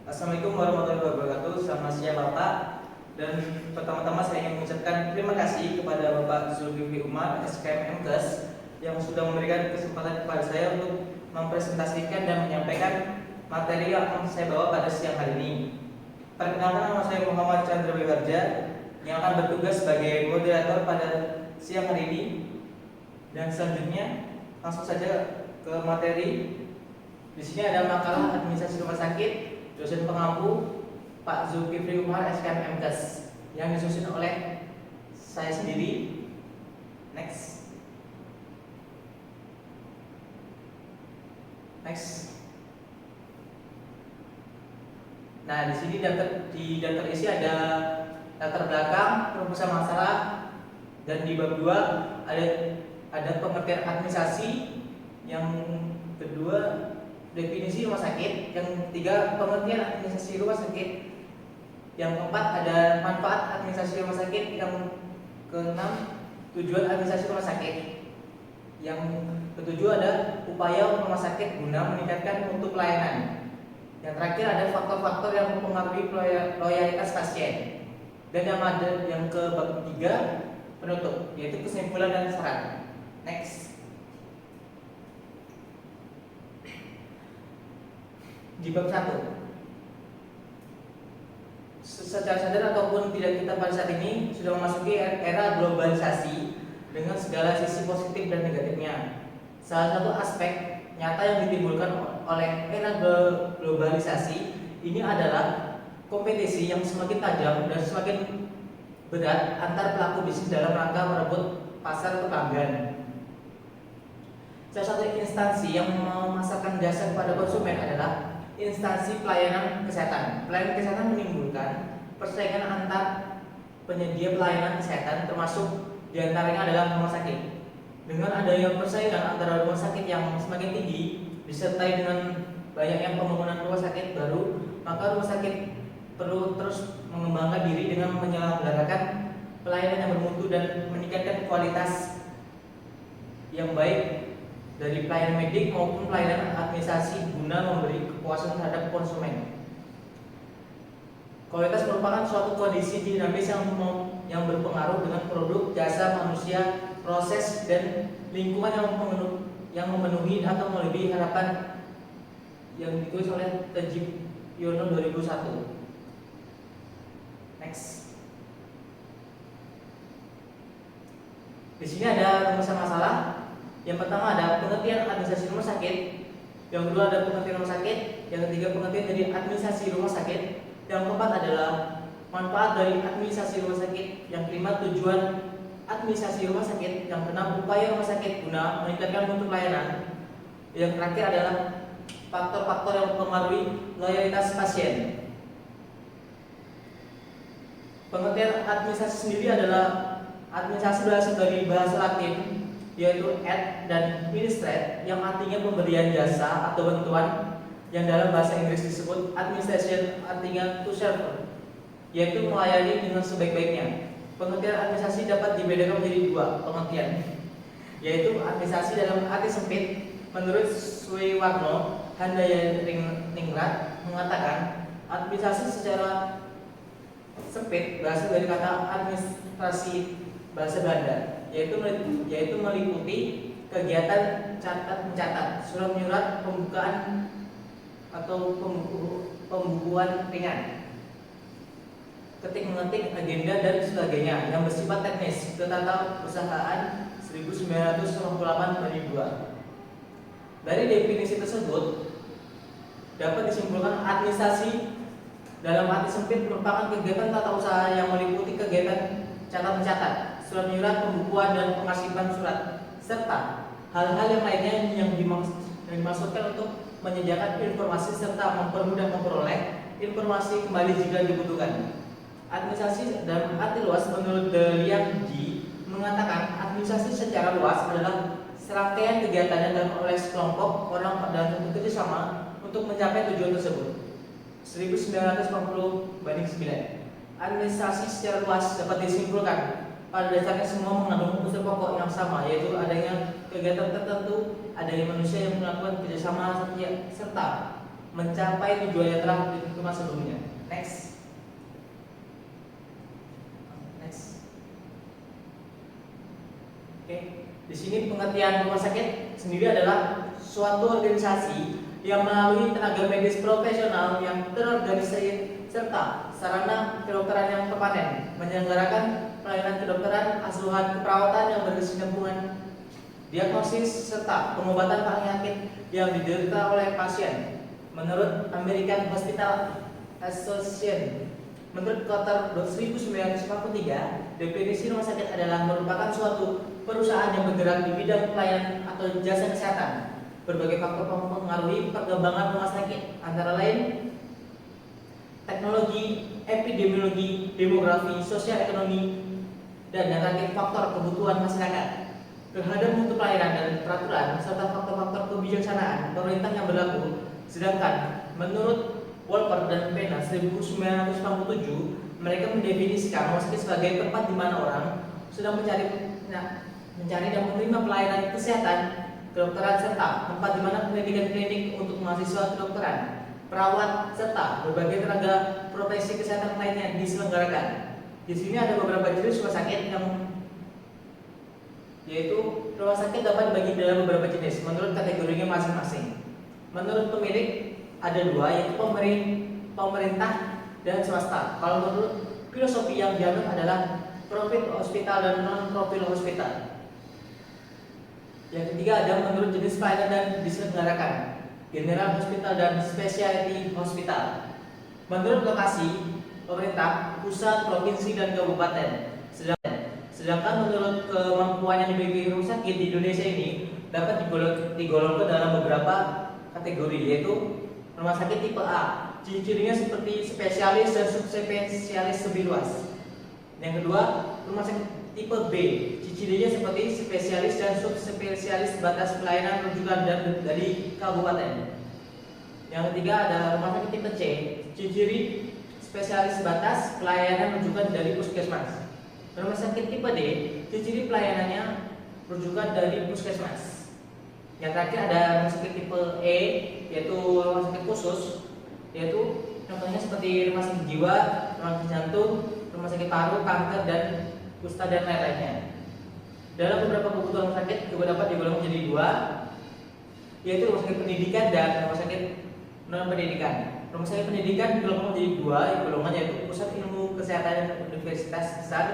Assalamualaikum warahmatullahi wabarakatuh. Selamat siang Bapak. Dan pertama-tama saya ingin mengucapkan terima kasih kepada Bapak Zulkifli Umar SKM MKes yang sudah memberikan kesempatan kepada saya untuk mempresentasikan dan menyampaikan materi yang saya bawa pada siang hari ini. Perkenalkan, nama saya Muhammad Chandra Wiharja yang akan bertugas sebagai moderator pada siang hari ini. Dan selanjutnya langsung saja ke materi. Di sini ada makalah administrasi rumah sakit, dosen pengampu Pak Zulkifli Umar SKM MKes yang disusun oleh saya sendiri. Next. Nah, di sini di daftar isi ada latar belakang, perumusan masalah, dan di bab 2 ada pengertian administrasi, yang kedua definisi rumah sakit, yang ketiga pengertian administrasi rumah sakit, yang keempat ada manfaat administrasi rumah sakit, yang keenam tujuan administrasi rumah sakit, yang ketujuh ada upaya rumah sakit guna meningkatkan mutu pelayanan, yang terakhir ada faktor-faktor yang mempengaruhi loyalitas pasien, dan yang ke bab 3 penutup, yaitu kesimpulan dan saran. Next. Di bab 1, secara sadar ataupun tidak, kita pada saat ini sudah memasuki era globalisasi dengan segala sisi positif dan negatifnya. Salah satu aspek nyata yang ditimbulkan oleh era globalisasi ini adalah kompetisi yang semakin tajam dan semakin berat antar pelaku bisnis dalam rangka merebut pasar pelanggan. Salah satu instansi yang memasarkan jasa kepada konsumen adalah instansi pelayanan kesehatan. Pelayanan kesehatan menimbulkan persaingan antar penyedia pelayanan kesehatan, termasuk diantaranya adalah rumah sakit. Dengan adanya persaingan antara rumah sakit yang semakin tinggi disertai dengan banyaknya pembangunan rumah sakit baru, maka rumah sakit perlu terus mengembangkan diri dengan menyelenggarakan pelayanan yang bermutu dan meningkatkan kualitas yang baik dari pelayanan medik maupun pelayanan administrasi guna memberi kepuasan terhadap konsumen. Kualitas merupakan suatu kondisi dinamis yang berpengaruh dengan produk, jasa, manusia, proses, dan lingkungan yang memenuhi atau melebihi harapan, yang ditulis oleh Tajib Yono 2001. Next. Di sini ada rumusan masalah. Yang pertama ada pengertian administrasi rumah sakit, yang kedua ada pengertian rumah sakit, yang ketiga pengertian dari administrasi rumah sakit, yang keempat adalah manfaat dari administrasi rumah sakit, yang kelima tujuan administrasi rumah sakit, yang keenam upaya rumah sakit guna meningkatkan mutu pelayanan, yang terakhir adalah faktor-faktor yang mempengaruhi loyalitas pasien. Pengertian administrasi sendiri adalah administrasi berasal dari bahasa Latin, yaitu ad dan administrate, yang artinya pemberian jasa atau bantuan, yang dalam bahasa Inggris disebut administration, artinya to serve, yaitu melayani dengan sebaik-baiknya. Pengertian administrasi dapat dibedakan menjadi dua pengertian, yaitu administrasi dalam arti sempit. Menurut Swiwarno Handayani-Ningrat mengatakan administrasi secara sempit berasal dari kata administrasi bahasa Belanda, yaitu meliputi kegiatan mencatat, surat menyurat, pembukaan atau pembukuan ringan, ketik mengetik, agenda, dan sebagainya yang bersifat teknis. Tata Usahaan 1998/2. Dari definisi tersebut dapat disimpulkan administrasi dalam arti sempit merupakan kegiatan tata usaha yang meliputi kegiatan catat mencatat, surat menyurat, pembukuan, dan pengarsipan surat, serta hal-hal yang lainnya yang dimaksudkan untuk menyediakan informasi serta mempermudah memperoleh informasi kembali jika dibutuhkan. Administrasi dalam arti luas menurut De Liang Ji mengatakan administrasi secara luas adalah serangkaian kegiatan yang dilakukan oleh sekelompok orang dalam bentuk kerjasama untuk mencapai tujuan tersebut. 1940/9. Administrasi secara luas dapat disimpulkan pada dasarnya semua mengandung unsur pokok yang sama, yaitu adanya kegiatan tertentu, adanya manusia yang melakukan kerjasama serta mencapai tujuan yang telah ditentukan sebelumnya. Next. Oke, di sini pengertian rumah sakit sendiri adalah suatu organisasi yang melalui tenaga medis profesional yang terorganisir serta sarana kedokteran yang permanen menyelenggarakan pelayanan kedokteran, asuhan keperawatan yang berkesinambungan, diagnosis serta pengobatan penyakit yang diderita oleh pasien. Menurut American Hospital Association, menurut Kota 1943, definisi rumah sakit adalah merupakan suatu perusahaan yang bergerak di bidang pelayanan atau jasa kesehatan. Berbagai faktor mempengaruhi perkembangan rumah sakit, antara lain teknologi, epidemiologi, demografi, sosial ekonomi, dan yang terakhir faktor kebutuhan masyarakat terhadap mutu pelayanan dan peraturan serta faktor-faktor kebijaksanaan pemerintah yang berlaku. Sedangkan menurut Wolper dan Pena 1997, mereka mendefinisikan rumah sakit sebagai tempat di mana orang sedang mencari dan menerima pelayanan kesehatan, kedokteran serta tempat di mana pendidikan klinik untuk mahasiswa kedokteran, perawat serta berbagai tenaga profesi kesehatan lainnya diselenggarakan. Di sini ada beberapa jenis rumah sakit yaitu rumah sakit dapat dibagi dalam beberapa jenis menurut kategorinya masing-masing. Menurut pemilik ada dua, yaitu pemerintah dan swasta. Kalau menurut filosofi yang dianut adalah profit hospital dan non-profit hospital. Yang ketiga ada menurut jenis pelayanan dan diselenggarakan, general hospital dan specialty hospital. Menurut lokasi, pemerintah, pusat, provinsi, dan kabupaten. Sedangkan menurut kemampuan yang dimiliki rumah sakit di Indonesia ini dapat digolongkan dalam beberapa kategori, yaitu rumah sakit tipe A, ciri-cirinya seperti spesialis dan subspesialis lebih luas. Yang kedua, rumah sakit tipe B, ciri-cirinya seperti spesialis dan subspesialis batas pelayanan rujukan dan dari kabupaten. Yang ketiga ada rumah sakit tipe C, ciri-ciri spesialis batas pelayanan rujukan dari puskesmas. Rumah sakit tipe D, ciri-ciri pelayanannya rujukan dari puskesmas. Yang terakhir ada rumah sakit tipe E, yaitu rumah sakit khusus, yaitu contohnya seperti rumah sakit jiwa, rumah sakit jantung, rumah sakit paru, kanker, dan kusta dan lain-lainnya. Dalam beberapa kebutuhan rumah sakit juga dapat digolong menjadi dua, yaitu rumah sakit pendidikan dan rumah sakit non pendidikan. Rumah sakit pendidikan digolong menjadi dua, golongan yaitu pusat ilmu kesehatan universitas besar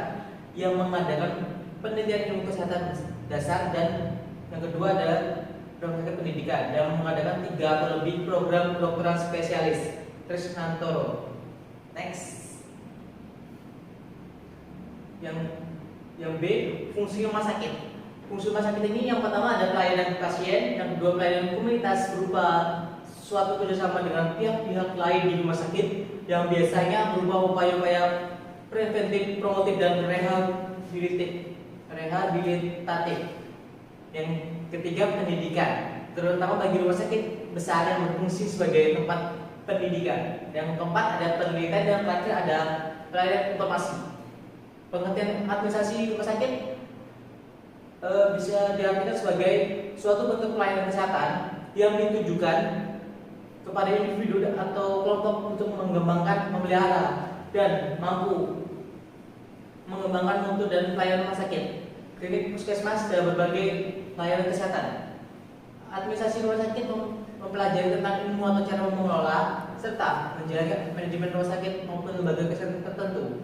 yang mengadakan penelitian ilmu kesehatan dasar, dan yang kedua adalah rumah sakit pendidikan yang mengadakan 3 atau lebih program kedokteran spesialis. Trisnantoro. Next. Yang B, fungsi rumah sakit. Fungsi rumah sakit ini yang pertama ada pelayanan pasien, yang kedua pelayanan komunitas berupa suatu kerjasama dengan pihak-pihak lain di rumah sakit yang biasanya berupa upaya-upaya preventif, promotif, dan rehabilitatif. Yang ketiga pendidikan, terutama bagi rumah sakit besar yang berfungsi sebagai tempat pendidikan. Yang keempat ada penelitian, dan terakhir ada pelayanan informasi. Pengertian administrasi rumah sakit bisa diartikan sebagai suatu bentuk pelayanan kesehatan yang ditujukan kepada individu atau kelompok untuk mengembangkan, memelihara, dan mampu mengembangkan mutu dan pelayanan rumah sakit, klinik, puskesmas, dan berbagai pelayanan kesehatan. Administrasi rumah sakit mempelajari tentang ilmu atau cara mengelola serta menjaga manajemen rumah sakit maupun lembaga kesehatan tertentu.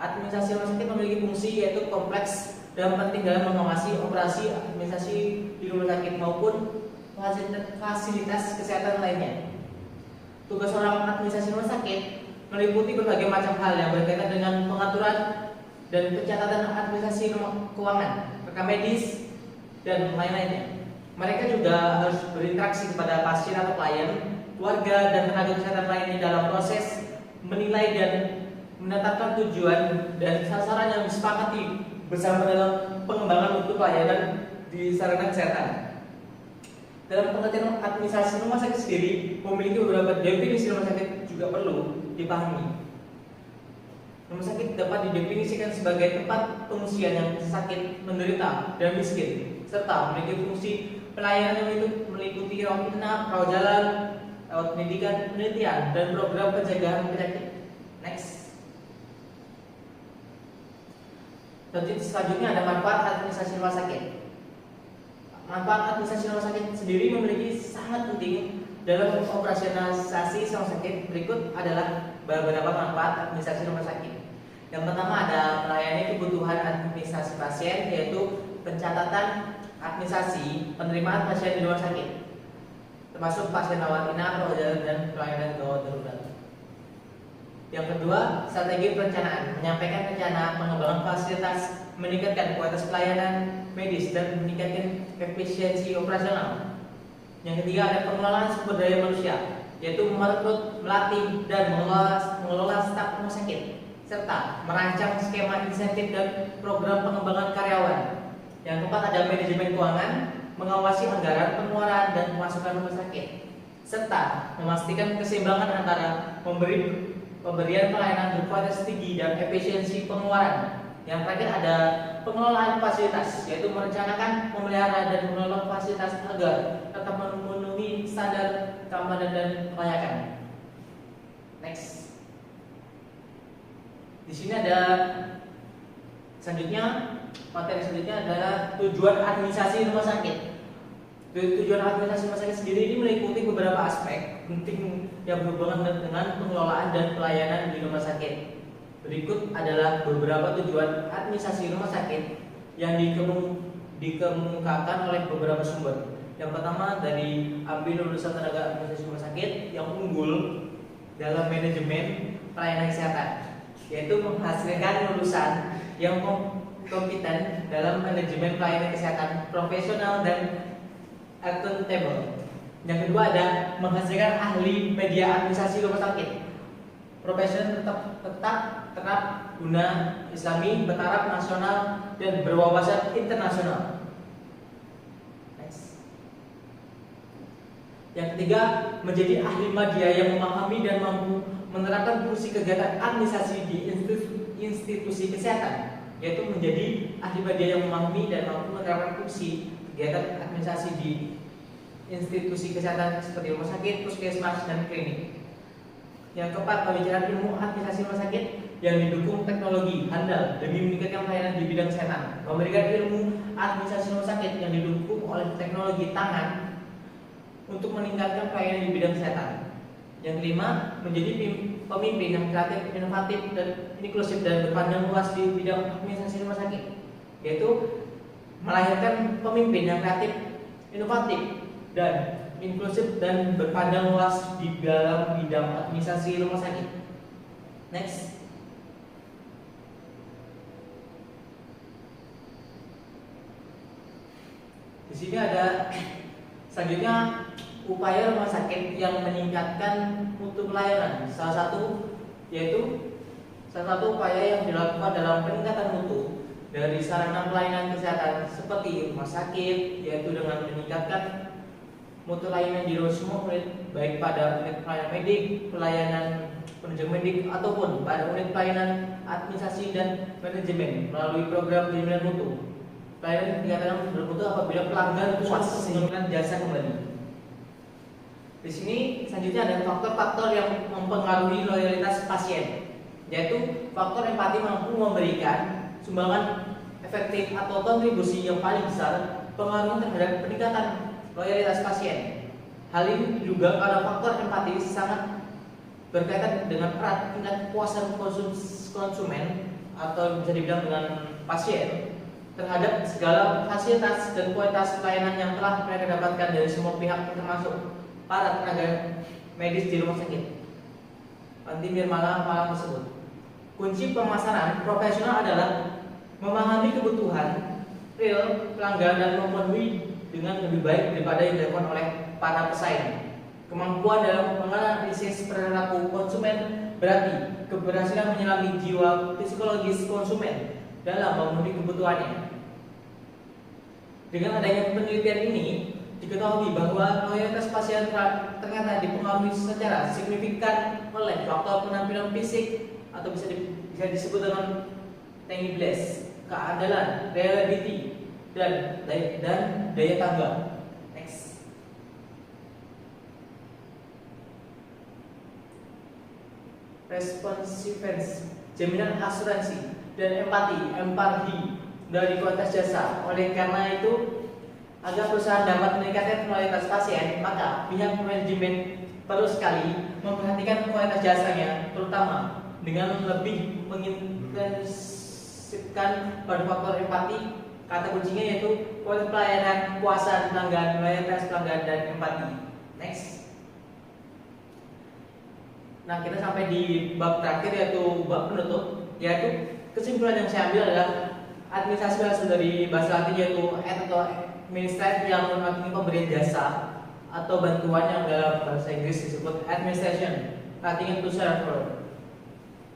Administrasi rumah sakit memiliki fungsi yaitu kompleks dan penting dalam mengawasi operasi administrasi di rumah sakit maupun fasilitas kesehatan lainnya. Tugas orang administrasi rumah sakit meliputi berbagai macam hal yang berkaitan dengan pengaturan dan pencatatan administrasi keuangan, rekam medis, dan lain-lainnya. Mereka juga harus berinteraksi kepada pasien atau klien, keluarga, dan tenaga kesehatan lainnya dalam proses menilai dan menetapkan tujuan dan sasaran yang disepakati bersama dalam pengembangan mutu pelayanan di sarana kesehatan. Dalam pengertian administrasi rumah sakit sendiri memiliki beberapa definisi rumah sakit juga perlu dipahami. Rumah sakit dapat didefinisikan sebagai tempat pengungsian yang sakit, menderita, dan miskin, serta memiliki fungsi pelayanan yang meliputi rawat inap, rawat jalan, lewat pendidikan, penelitian, dan program pencegahan penyakit. Next. Selanjutnya ada manfaat administrasi rumah sakit. Manfaat administrasi rumah sakit sendiri memiliki sangat penting dalam operasionalisasi rumah sakit. Berikut adalah beberapa manfaat administrasi rumah sakit. Yang pertama ada melayani kebutuhan administrasi pasien, yaitu pencatatan administrasi penerimaan pasien di rumah sakit, termasuk pasien rawat inap, rawat jalan, dan pelayanan gawat darurat. Yang kedua, strategi perencanaan, menyampaikan rencana pengembangan fasilitas, meningkatkan kualitas pelayanan medis, dan meningkatkan efisiensi operasional. Yang ketiga ada pengelolaan sumber daya manusia, yaitu merekrut, melatih, dan mengelola staf rumah sakit, serta merancang skema insentif dan program pengembangan karyawan. Yang keempat ada manajemen keuangan, mengawasi anggaran, pengeluaran, dan pemasukan rumah sakit, serta memastikan keseimbangan antara pemberian pelayanan berkualitas tinggi dan efisiensi pengeluaran. Yang terakhir ada pengelolaan fasilitas, yaitu merencanakan, memelihara, dan mengelola fasilitas agar tetap memenuhi standar keamanan dan kelayakan. Next. Di sini ada materi selanjutnya adalah tujuan administrasi rumah sakit. Tujuan administrasi rumah sakit sendiri ini meliputi beberapa aspek penting yang berhubungan dengan pengelolaan dan pelayanan di rumah sakit. Berikut adalah beberapa tujuan administrasi rumah sakit yang dikemukakan oleh beberapa sumber. Yang pertama dari ambil lulusan tenaga administrasi rumah sakit yang unggul dalam manajemen pelayanan kesehatan, yaitu menghasilkan lulusan yang kompeten dalam manajemen pelayanan kesehatan, profesional, dan accountable. Yang kedua ada menghasilkan ahli media administrasi rumah sakit, profesional, tetap guna Islami, bertaraf nasional, dan berwawasan internasional. Next. Yang ketiga menjadi ahli media yang memahami dan mampu menerapkan fungsi kegiatan administrasi di institusi kesehatan, yaitu menjadi ahli media yang memahami dan mampu menerapkan fungsi kegiatan administrasi di institusi kesehatan seperti rumah sakit, puskesmas, dan klinik. Yang keempat, pembicaraan ilmu administrasi rumah sakit yang didukung teknologi handal demi meningkatkan pelayanan di bidang kesehatan. Memberikan ilmu administrasi rumah sakit yang didukung oleh teknologi tangan untuk meningkatkan pelayanan di bidang kesehatan. Yang kelima, menjadi pemimpin yang kreatif, inovatif, dan inklusif dan berpandang luas di bidang administrasi rumah sakit, yaitu melahirkan pemimpin yang kreatif, inovatif, dan inklusif dan berpandang luas di dalam bidang administrasi rumah sakit. Next. Di sini ada selanjutnya upaya rumah sakit yang meningkatkan mutu pelayanan. Salah satu upaya yang dilakukan dalam peningkatan mutu dari sarana pelayanan kesehatan seperti rumah sakit, yaitu dengan meningkatkan mutu layanan di semua unit, baik pada unit pelayanan medik, pelayanan penunjang medik, ataupun pada unit pelayanan administrasi dan manajemen melalui program jaminan mutu. Pelayanan dikatakan bermutu apabila pelanggan puas menggunakan jasa kembali. Di sini selanjutnya ada faktor-faktor yang mempengaruhi loyalitas pasien, yaitu faktor empati mampu memberikan sumbangan efektif atau kontribusi yang paling besar pengaruh terhadap peningkatan loyalitas pasien. Hal ini juga karena faktor empati sangat berkaitan dengan erat tingkat kepuasan konsumen atau bisa dibilang dengan pasien terhadap segala fasilitas dan kualitas pelayanan yang telah mereka dapatkan dari semua pihak, termasuk para tenaga medis di rumah sakit. Penting malam tersebut. Kunci pemasaran profesional adalah memahami kebutuhan real pelanggan dan memenuhi dengan lebih baik daripada yang dilakukan oleh para pesaing. Kemampuan dalam menganalisis perilaku konsumen berarti keberhasilan menyelami jiwa psikologis konsumen dalam memenuhi kebutuhannya. Dengan adanya penelitian ini, diketahui bahwa loyalitas pasien ternyata dipengaruhi secara signifikan oleh faktor penampilan fisik atau bisa disebut dengan tangibles, keandalan, reliability, dan daya tanggap. Next. responsiveness, jaminan asuransi, dan empati dari kualitas jasa. Oleh karena itu, agar perusahaan dapat meningkatkan kualitas pasien, maka pihak manajemen perlu sekali memperhatikan kualitas jasanya, terutama dengan lebih mengintensifkan pada faktor empati. Kata kuncinya yaitu kualitas pelayanan, kepuasan pelanggan, loyalitas pelanggan, dan empati. Next. Nah, kita sampai di bab terakhir yaitu bab penutup, yaitu kesimpulan yang saya ambil adalah administrasi berasal dari bahasa Latin yaitu atau administratif yang menartikan pemberian jasa atau bantuan yang dalam bahasa Inggris disebut administration, artinya to serve,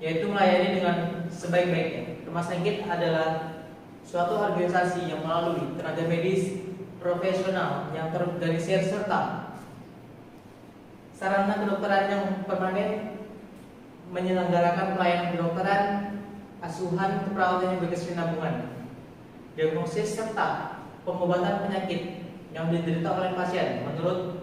yaitu melayani dengan sebaik-baiknya. Rumah sakit adalah suatu organisasi yang melalui tenaga medis profesional yang terorganisir serta sarana kedokteran yang permanen menyelenggarakan pelayanan kedokteran, asuhan keperawatan yang berkesinambungan, diagnosis serta pengobatan penyakit yang diderita oleh pasien menurut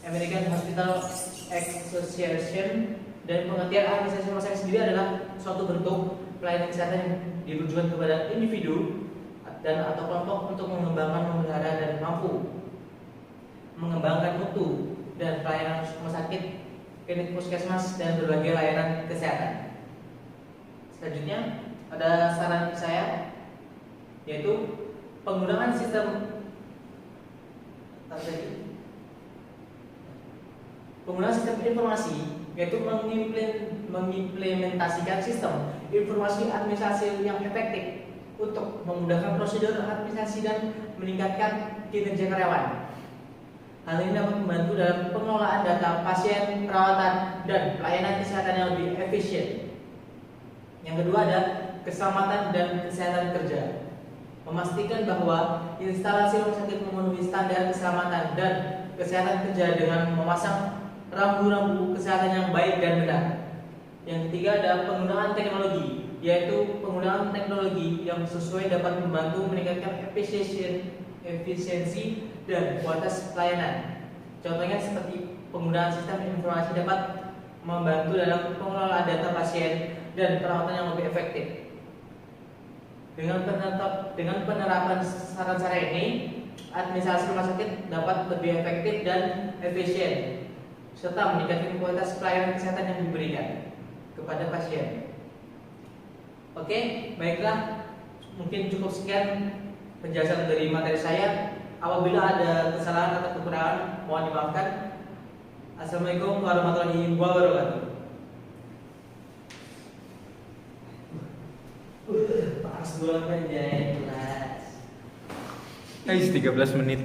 American Hospital Association. Dan pengertian administrasi rumah sakit sendiri adalah suatu bentuk pelayanan kesehatan yang ditujukan kepada individu dan atau kelompok untuk mengembangkan, memelihara, dan mampu mengembangkan mutu dan pelayanan rumah sakit, klinik puskesmas, dan berbagai layanan kesehatan. Selanjutnya ada saran saya yaitu penggunaan sistem informasi, yaitu mengimplementasikan sistem informasi administrasi yang efektif untuk memudahkan prosedur administrasi dan meningkatkan kinerja karyawan. Hal ini dapat membantu dalam pengelolaan data pasien, perawatan, dan pelayanan kesehatan yang lebih efisien. Yang kedua ada keselamatan dan kesehatan kerja. Memastikan bahwa instalasi rumah sakit memenuhi standar keselamatan dan kesehatan kerja dengan memasang rambu-rambu kesehatan yang baik dan benar. Yang ketiga ada penggunaan teknologi, yaitu penggunaan teknologi yang sesuai dapat membantu meningkatkan efisiensi dan kualitas pelayanan. Contohnya seperti penggunaan sistem informasi dapat membantu dalam pengelolaan data pasien dan perawatan yang lebih efektif. Dengan penerapan saran-saran ini, administrasi rumah sakit dapat lebih efektif dan efisien, serta meningkatkan kualitas pelayanan kesehatan yang diberikan kepada pasien. Oke, baiklah, mungkin cukup sekian penjelasan dari materi saya. Apabila ada kesalahan atau kekurangan, mohon dimaafkan. Assalamualaikum warahmatullahi wabarakatuh. Panas banget, 13 menit.